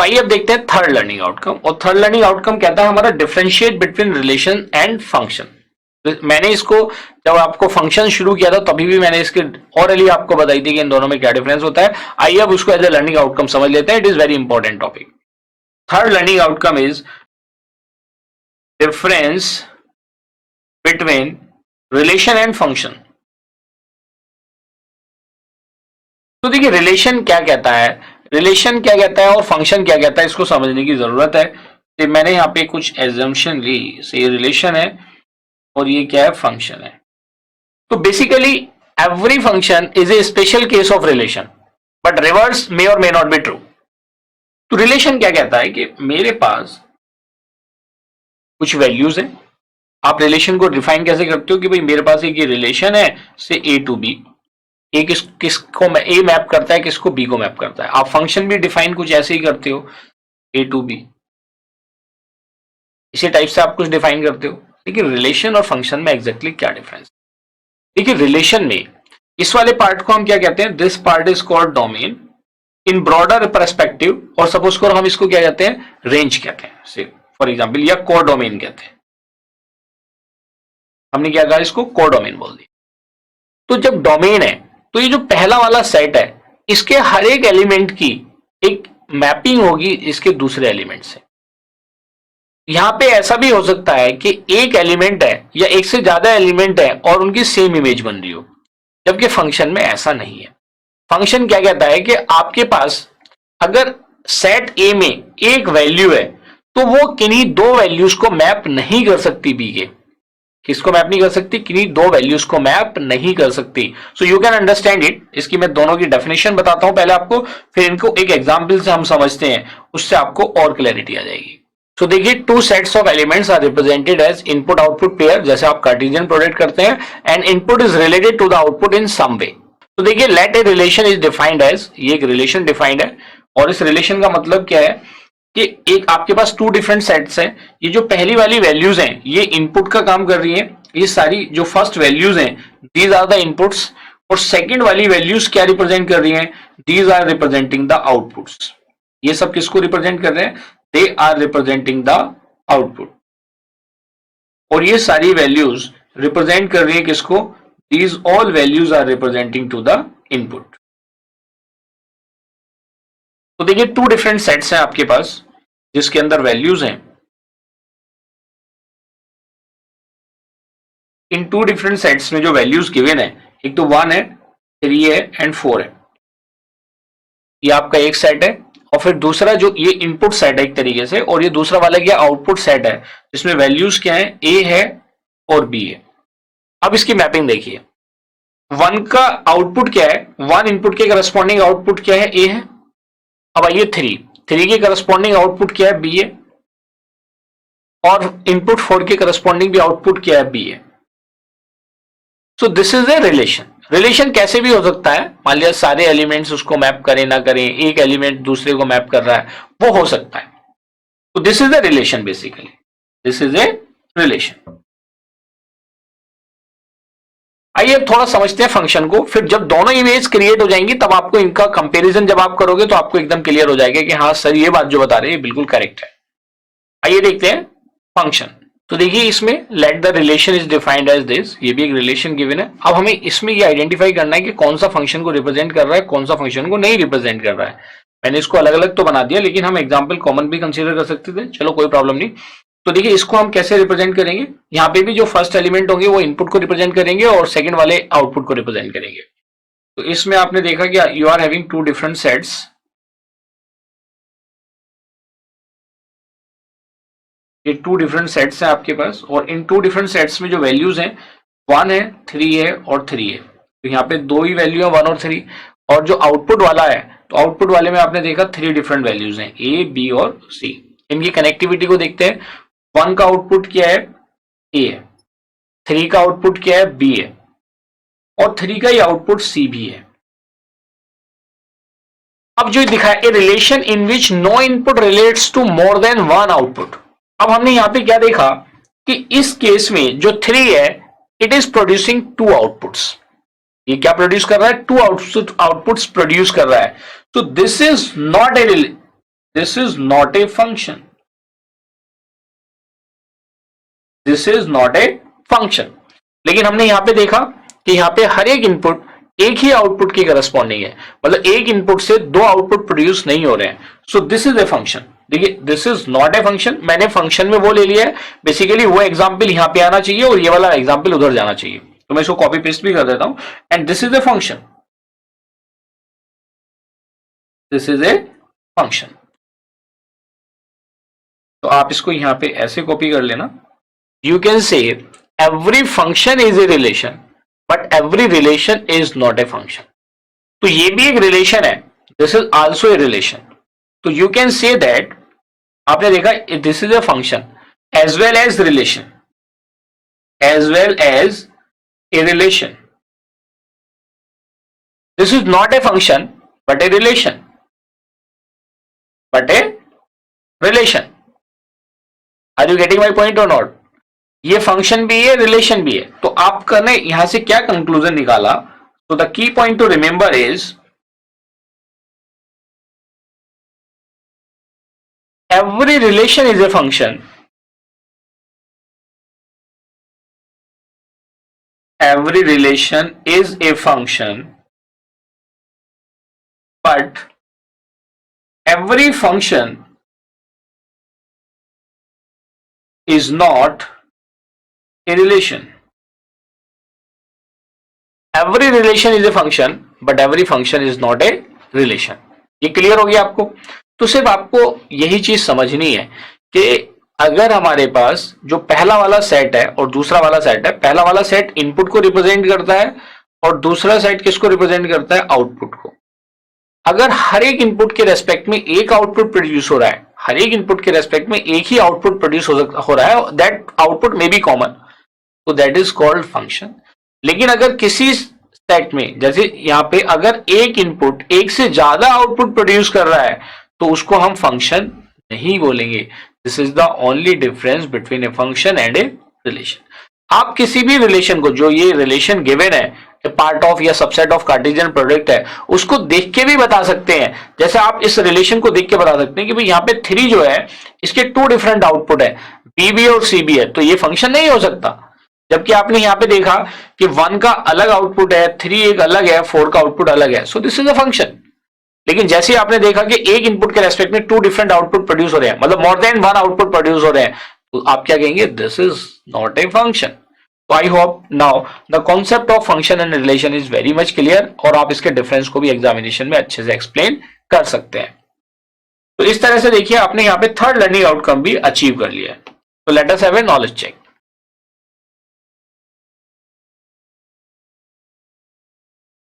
आइए अब देखते हैं थर्ड लर्निंग आउटकम। और थर्ड लर्निंग आउटकम कहता है हमारा differentiate between relation and function. मैंने इसको जब आपको फंक्शन शुरू किया था तभी भी मैंने इसके ऑरली आपको बताई थी कि इन दोनों में क्या डिफरेंस होता है। आइए अब उसको एज ए लर्निंग आउटकम समझ लेते हैं। It is very important topic. Third learning outcome is difference between relation and function. तो देखिए रिलेशन क्या कहता है, रिलेशन क्या कहता है और फंक्शन क्या कहता है, इसको समझने की जरूरत है। तो मैंने यहाँ पे कुछ एजम्पशन ली से ये रिलेशन है और ये क्या है, फंक्शन है। तो basically every function is a special case of relation but reverse may और मे नॉट बी ट्रू। तो रिलेशन क्या कहता है कि मेरे पास कुछ वैल्यूज है। आप रिलेशन को डिफाइन कैसे करते हो कि भाई मेरे पास एक ये रिलेशन है से ए टू बी, ए किसको ए मैप करता है, किसको बी को मैप करता है। आप फंक्शन भी डिफाइन कुछ ऐसे ही करते हो, ए टू बी, इसी टाइप से आप कुछ डिफाइन करते हो। लेकिन रिलेशन और फंक्शन में एग्जैक्टली क्या डिफरेंस। देखिए रिलेशन में इस वाले पार्ट को हम क्या कहते हैं, this part is called domain in broader perspective, और सपोज करो हम इसको क्या कहते हैं, रेंज कहते हैं से फॉर एग्जाम्पल, या कोर डोमेन कहते हैं। हमने क्या कहा, इसको कोर डोमेन बोल दिया। तो जब डोमेन है तो ये जो पहला वाला सेट है इसके हर एक एलिमेंट की एक मैपिंग होगी इसके दूसरे एलिमेंट से। यहां पे ऐसा भी हो सकता है कि एक एलिमेंट है या एक से ज्यादा एलिमेंट है और उनकी सेम इमेज बन रही हो, जबकि फंक्शन में ऐसा नहीं है। फंक्शन क्या कहता है कि आपके पास अगर सेट ए में एक वैल्यू है तो वो किन्हीं दो वैल्यूज को मैप नहीं कर सकती बी के। किसको मैप नहीं कर सकती, किन्हीं दो वैल्यूज को मैप नहीं कर सकती। So you can understand it. इसकी मैं दोनों की डेफिनेशन बताता हूं पहले आपको, फिर इनको एक एग्जांपल से हम समझते हैं, उससे आपको और क्लैरिटी आ जाएगी। सो देखिए, two sets of elements are represented as input output pair, जैसे आप कार्टेशियन प्रोडक्ट करते हैं, and input is related to the output in some way. तो देखिए, let a relation is defined as, ये एक रिलेशन डिफाइंड है, और इस रिलेशन का मतलब क्या है कि एक आपके पास टू डिफरेंट सेट्स हैं। ये जो पहली वाली वैल्यूज हैं ये इनपुट का काम कर रही हैं, ये सारी जो फर्स्ट वैल्यूज हैं दीज आर द इनपुट्स, और सेकंड वाली वैल्यूज क्या रिप्रेजेंट कर रही हैं, these are representing the outputs. ये सब किसको रिप्रेजेंट कर रहे हैं, they are representing the output. और ये सारी वैल्यूज रिप्रेजेंट कर रही है किसको, these all values are representing to the input. तो देखिए, टू डिफरेंट सेट्स हैं आपके पास जिसके अंदर वैल्यूज हैं। इन टू डिफरेंट सेट्स में जो वैल्यूज गिवन है, एक तो 1 है, 3 है एंड 4 है। ये आपका एक सेट है, और फिर दूसरा जो ये इनपुट सेट है एक तरीके से, और ये दूसरा वाला क्या आउटपुट सेट है जिसमें वैल्यूज क्या है, ए है और बी है। अब इसकी मैपिंग देखिए, 1 का आउटपुट क्या है, 1 इनपुट के करस्पॉन्डिंग आउटपुट क्या है, ए है। अब आइए 3 के करस्पॉन्डिंग आउटपुट क्या है, बी है, और इनपुट 4 के करस्पॉन्डिंग भी आउटपुट क्या है, बी है। सो this is a relation. Relation कैसे भी हो सकता है, मान लिया सारे एलिमेंट्स उसको मैप करें ना करें, एक एलिमेंट दूसरे को मैप कर रहा है, वो हो सकता है। तो this is a relation, basically this is a relation. आइए थोड़ा समझते हैं फंक्शन को, फिर जब दोनों इमेज क्रिएट हो जाएंगी तब आपको इनका कंपैरिजन जब आप करोगे तो आपको एकदम क्लियर हो जाएगा कि हाँ सर ये बात जो बता रहे हैं बिल्कुल करेक्ट है। आइए देखते हैं फंक्शन। तो देखिए, इसमें let the relation is defined as this, ये भी एक रिलेशन गिवन है। अब हमें इसमें ये आइडेंटिफाई करना है कि कौन सा फंक्शन को रिप्रेजेंट कर रहा है, कौन सा फंक्शन को नहीं रिप्रेजेंट कर रहा है। मैंने इसको अलग अलग तो बना दिया, लेकिन हम एग्जाम्पल कॉमन भी कंसीडर कर सकते थे, चलो कोई प्रॉब्लम नहीं। तो देखिए, इसको हम कैसे रिप्रेजेंट करेंगे, यहाँ पे भी जो फर्स्ट एलिमेंट होंगे वो इनपुट को रिप्रेजेंट करेंगे और सेकंड वाले आउटपुट को रिप्रेजेंट करेंगे। तो इसमें आपने देखा कि you are having two different sets, ये टू डिफरेंट सेट्स हैं आपके पास, और इन टू डिफरेंट सेट्स में जो वैल्यूज हैं 1 है, 3 है और 3 है। तो यहाँ पे दो ही वैल्यू है, 1 और 3। और जो आउटपुट वाला है, तो आउटपुट वाले में आपने देखा 3 डिफरेंट वैल्यूज हैं, ए, बी और सी। इनकी कनेक्टिविटी को देखते हैं। 1 का आउटपुट क्या है, ए है, 3 का आउटपुट क्या है, बी है, और 3 का ही आउटपुट सी भी है। अब जो दिखा है, a relation in which no input relates to more than 1 output. अब हमने यहां पे क्या देखा कि इस केस में जो 3 है, इट इज प्रोड्यूसिंग 2 आउटपुट्स। ये क्या प्रोड्यूस कर रहा है, 2 आउटपुट्स प्रोड्यूस कर रहा है। तो this is not A this is not a function, this is not a function. लेकिन हमने यहां पे देखा कि यहां पे हर एक इनपुट एक ही आउटपुट की करस्पॉन्डिंग है, मतलब एक इनपुट से दो आउटपुट प्रोड्यूस नहीं हो रहे हैं। So this is a function. देखिए this is not a function, मैंने फंक्शन में वो ले लिया है, बेसिकली वो एग्जांपल यहां पे आना चाहिए और ये वाला एग्जांपल उधर जाना चाहिए। तो मैं इसको कॉपी पेस्ट भी कर देता हूं, and this is a function, this is a function. तो आप इसको यहां पे ऐसे कॉपी कर लेना। You can say every function is a relation but every relation is not a function. तो ये भी एक रिलेशन है, this is also a relation. तो यू कैन से दैट, आपने देखा this is a function as well as relation, as well as a relation. This is not a function but a relation, but a relation. Are you getting my point or not? ये function भी है, relation भी है। तो आपने यहां से क्या कंक्लूजन निकाला? तो the key point two remember is every relation is a function, every relation is a function, but every function is not a relation. Every relation is a function but every function is not a relation. ये clear हो गया आपको? तो सिर्फ आपको यही चीज समझनी है कि अगर हमारे पास जो पहला वाला सेट है और दूसरा वाला सेट है, पहला वाला सेट इनपुट को रिप्रेजेंट करता है और दूसरा सेट किसको रिप्रेजेंट करता है? आउटपुट को। अगर हर एक इनपुट के रेस्पेक्ट में एक आउटपुट प्रोड्यूस हो रहा है, हर एक इनपुट के रेस्पेक्ट में एक ही आउटपुट प्रोड्यूस हो रहा है, that output may be common, तो दैट इज कॉल्ड फंक्शन। लेकिन अगर किसी सेट में, जैसे यहां पे अगर एक इनपुट एक से ज्यादा आउटपुट प्रोड्यूस कर रहा है तो उसको हम फंक्शन नहीं बोलेंगे। This is the only difference between a function and a relation. आप किसी भी रिलेशन को, जो ये रिलेशन गिवन है, ए पार्ट ऑफ या सबसेट ऑफ कार्टेशियन प्रोडक्ट है, उसको देख के भी बता सकते हैं। जैसे आप इस रिलेशन को देख के बता सकते हैं कि भाई यहाँ पे 3 जो है इसके 2 डिफरेंट आउटपुट है, बी भी और सी भी है, तो ये फंक्शन नहीं हो सकता। जबकि आपने यहाँ पे देखा कि 1 का अलग आउटपुट है, 3 एक अलग है, 4 का आउटपुट अलग है, सो दिस इज अ फंक्शन। लेकिन जैसे आपने देखा कि एक इनपुट के रेस्पेक्ट में 2 डिफरेंट आउटपुट प्रोड्यूस हो रहे हैं, मतलब मोर देन 1 आउटपुट प्रोड्यूस हो रहे हैं, तो आप क्या कहेंगे? This is not a function. तो I hope now the concept of function and relation is very much clear और आप इसके डिफरेंस को भी एग्जामिनेशन में अच्छे से एक्सप्लेन कर सकते हैं। तो इस तरह से देखिए आपने यहाँ पे 3rd लर्निंग आउटकम भी अचीव कर लिया है। तो let us have a knowledge check.